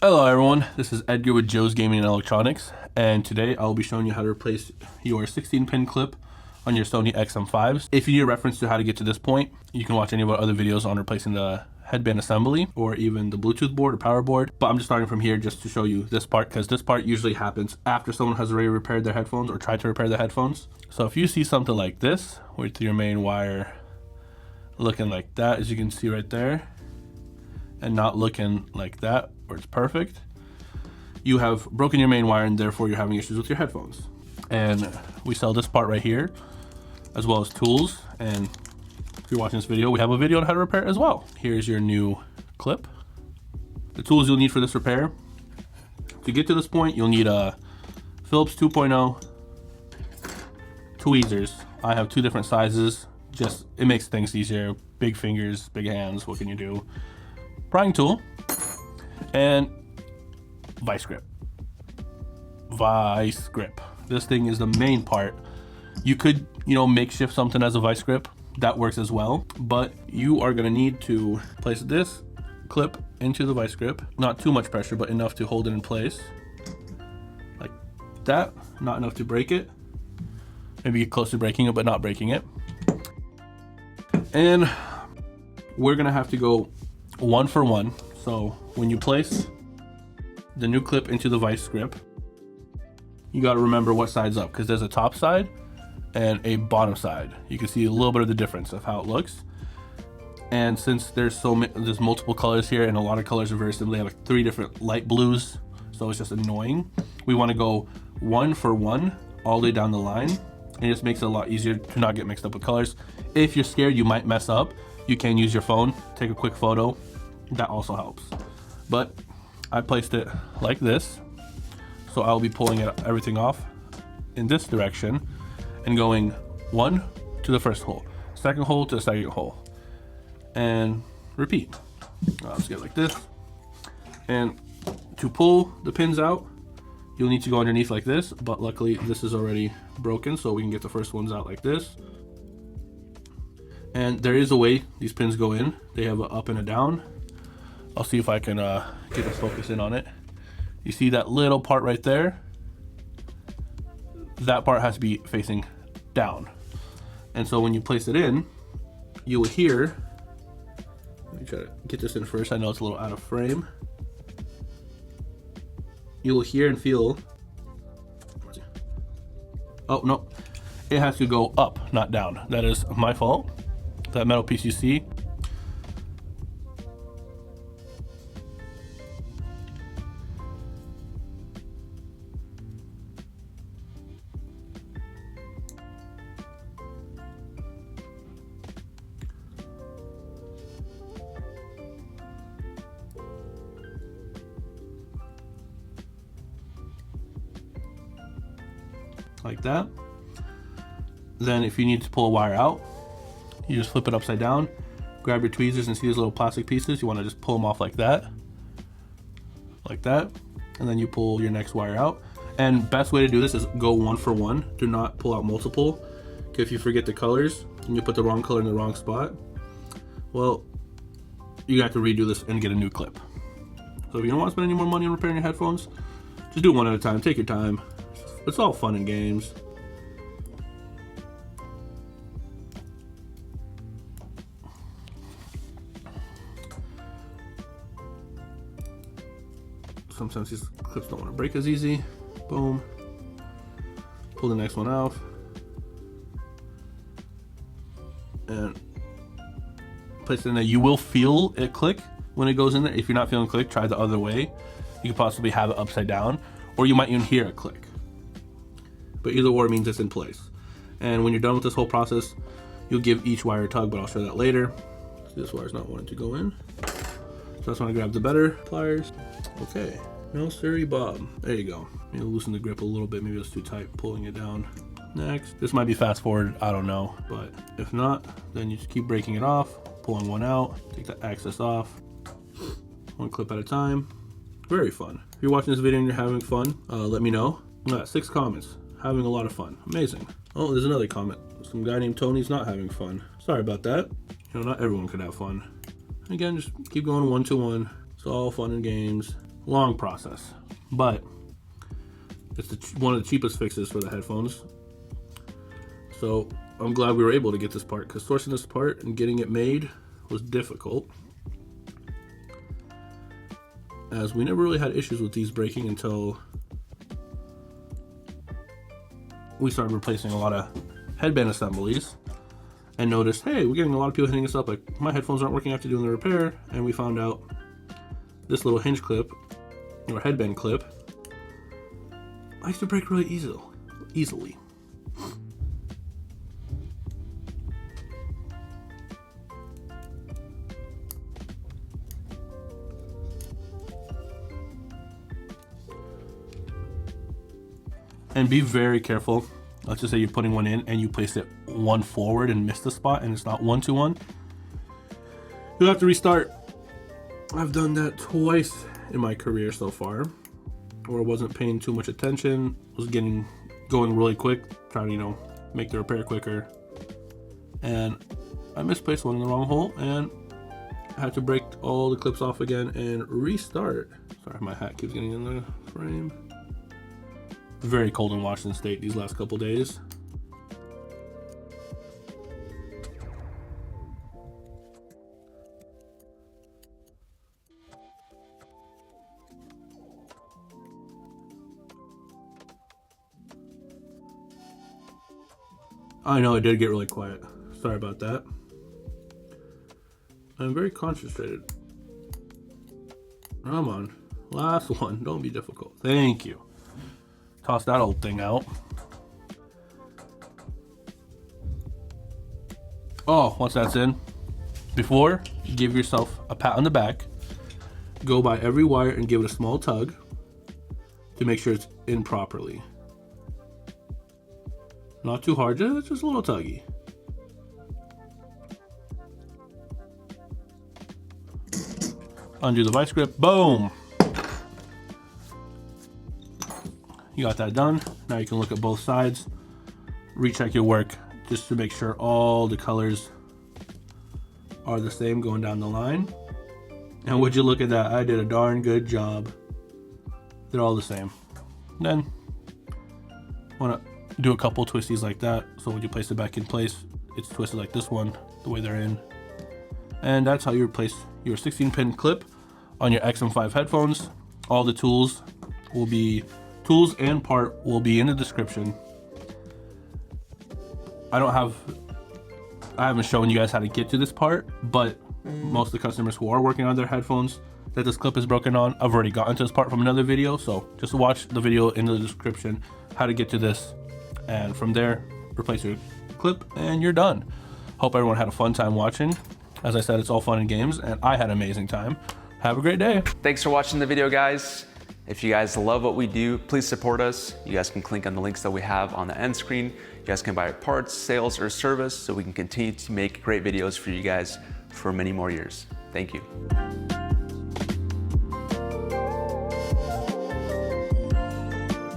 Hello everyone, this is Edgar with Joe's Gaming and Electronics, and today I'll be showing you how to replace your 16-pin clip on your Sony XM5s. If you need a reference to how to get to this point, you can watch any of our other videos on replacing the headband assembly or even the Bluetooth board or power board. But I'm just starting from here just to show you this part, because this part usually happens after someone has already repaired their headphones or tried to repair their headphones. So if you see something like this with your main wire looking like that, as you can see right there, and not looking like that where it's perfect, you have broken your main wire and therefore you're having issues with your headphones. And we sell this part right here, as well as tools. And if you're watching this video, we have a video on how to repair it as well. Here's your new clip. The tools you'll need for this repair: to get to this point, you'll need a Phillips 2.0, tweezers. I have two different sizes, just it makes things easier. Big fingers, big hands, what can you do? Prying tool, and vice grip. Vice grip. This thing is the main part. You could, makeshift something as a vice grip. That works as well. But you are gonna need to place this clip into the vice grip. Not too much pressure, but enough to hold it in place. Like that. Not enough to break it. Maybe get close to breaking it, but not breaking it. And we're gonna have to go one for one. So when you place the new clip into the vice grip, you got to remember what side's up, because there's a top side and a bottom side. You can see a little bit of the difference of how it looks. And since there's multiple colors here, and a lot of colors are very similar, they have like 3 different light blues, so it's just annoying. We want to go one for one all the way down the line, and it just makes it a lot easier to not get mixed up with colors. If you're scared you might mess up, you can use your phone, take a quick photo. That also helps. But I placed it like this, so I'll be pulling everything off in this direction and going one to the first hole, second hole to the second hole, and repeat. I'll just get it like this. And to pull the pins out, you'll need to go underneath like this, but luckily this is already broken, so we can get the first ones out like this. And there is a way these pins go in. They have an up and a down. I'll see if I can get the focus in on it. You see that little part right there? That part has to be facing down. And so when you place it in, you will hear, let me try to get this in first. I know it's a little out of frame. You will hear and feel, oh no, it has to go up, not down. That is my fault. That metal piece you see, like that. Then if you need to pull a wire out, you just flip it upside down, grab your tweezers, and see these little plastic pieces. You want to just pull them off like that, and then you pull your next wire out. And best way to do this is go one for one. Do not pull out multiple. If you forget the colors and you put the wrong color in the wrong spot, well, you have to redo this and get a new clip. So if you don't want to spend any more money on repairing your headphones, just do it one at a time. Take your time. It's all fun and games. Sometimes these clips don't want to break as easy. Boom. Pull the next one out. And place it in there. You will feel it click when it goes in there. If you're not feeling click, try the other way. You could possibly have it upside down, or you might even hear it click. But either or means it's in place. And when you're done with this whole process, you'll give each wire a tug, but I'll show that later. See, this wire's not wanting to go in. So that's when I grab the better pliers. Okay, no siree Bob. There you go. Maybe loosen the grip a little bit. Maybe it's too tight, pulling it down. Next, this might be fast forward, I don't know. But if not, then you just keep breaking it off, pulling one out, take the access off. One clip at a time. Very fun. If you're watching this video and you're having fun, let me know. I got 6 comments. Having a lot of fun. Amazing. Oh, there's another comment. Some guy named Tony's not having fun. Sorry about that. Not everyone could have fun. Again, just keep going one to one. It's all fun and games. long process, but it's one of the cheapest fixes for the headphones. So I'm glad we were able to get this part, because sourcing this part and getting it made was difficult, as we never really had issues with these breaking until we started replacing a lot of headband assemblies and noticed, hey, we're getting a lot of people hitting us up like, my headphones aren't working after doing the repair. And we found out this little hinge clip or headband clip likes to break really easily. And be very careful. Let's just say you're putting one in and you place it one forward and miss the spot and it's not 1-to-1. You'll have to restart. I've done that twice in my career so far, or wasn't paying too much attention, was going really quick, trying to, you know, make the repair quicker. And I misplaced one in the wrong hole and had to break all the clips off again and restart. Sorry, my hat keeps getting in the frame. Very cold in Washington State these last couple days. I know it did get really quiet. Sorry about that. I'm very concentrated. Come on. Last one. Don't be difficult. Thank you. Toss that old thing out. Oh, once that's in, before you give yourself a pat on the back, go by every wire and give it a small tug to make sure it's in properly. Not too hard, just a little tuggy. Undo the vice grip, boom! You got that done. Now you can look at both sides, recheck your work just to make sure all the colors are the same going down the line. And would you look at that, I did a darn good job. They're all the same. Then, wanna do a couple twisties like that, so when you place it back in place, it's twisted like this one, the way they're in. And that's how you replace your 16-pin clip on your XM5 headphones. All the tools and part will be in the description. I haven't shown you guys how to get to this part, but most of the customers who are working on their headphones that this clip is broken on, I've already gotten to this part from another video, so just watch the video in the description how to get to this, and from there replace your clip and you're done. Hope everyone had a fun time watching. As I said, it's all fun and games, and I had an amazing time. Have a great day. Thanks for watching the video, guys. If you guys love what we do, please support us. You guys can click on the links that we have on the end screen. You guys can buy parts, sales, or service so we can continue to make great videos for you guys for many more years. Thank you.